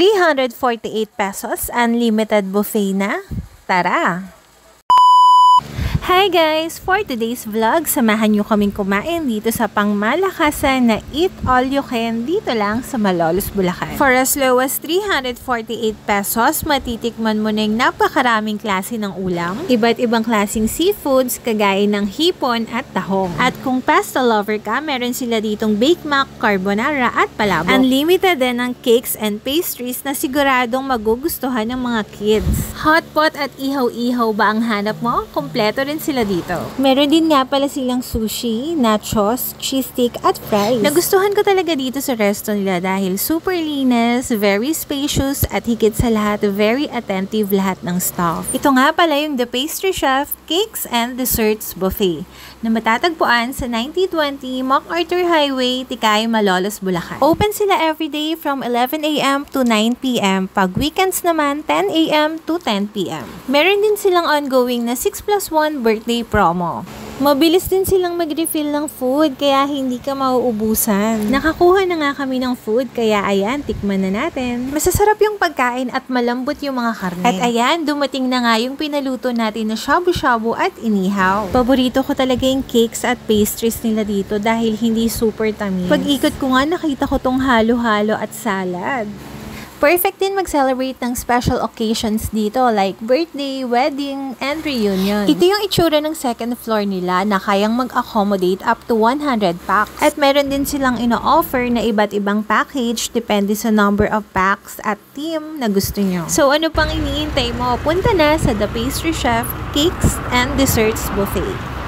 348 pesos, unlimited buffet na. Tara! Hi guys! For today's vlog, samahan nyo kaming kumain dito sa pangmalakasan na Eat All You Can dito lang sa Malolos, Bulacan. For as low as 348 pesos, matitikman mo na yung napakaraming klase ng ulam, iba't ibang klaseng seafoods kagaya ng hipon at tahong. At kung pasta lover ka, meron sila ditong Bake Mac, carbonara at palabok. Unlimited din ng cakes and pastries na siguradong magugustuhan ng mga kids. Hot pot at ihaw-ihaw ba ang hanap mo? Kompleto rin sila dito. Meron din nga pala silang sushi, nachos, cheese stick at fries. Nagustuhan ko talaga dito sa resto nila dahil super linis, very spacious at higit sa lahat, very attentive lahat ng staff. Ito nga pala yung The Pastry Chef Cakes and Desserts Buffet na matatagpuan sa 9020 MacArthur Highway, Tikay, Malolos, Bulacan. Open sila everyday from 11 AM to 9 PM. Pag weekends naman, 10 AM to 10 PM. Meron din silang ongoing na 6+1 birthday promo. Mabilis din silang mag-refill ng food kaya hindi ka mauubusan. Nakakuha na nga kami ng food kaya ayan, tikman na natin. Masasarap yung pagkain at malambot yung mga karne. At ayan, dumating na nga yung pinaluto natin na shabu-shabu at inihaw. Paborito ko talaga yung cakes at pastries nila dito dahil hindi super tamis. Pag-ikot ko nga nakita ko tong halo-halo at salad. Perfect din mag-celebrate ng special occasions dito like birthday, wedding, and reunion. Ito yung itsura ng second floor nila na kayang mag-accommodate up to 100 packs. At meron din silang ino-offer na iba't ibang package depende sa number of packs at theme na gusto nyo. So ano pang iniintay mo? Punta na sa The Pastry Chef Cakes and Desserts Buffet.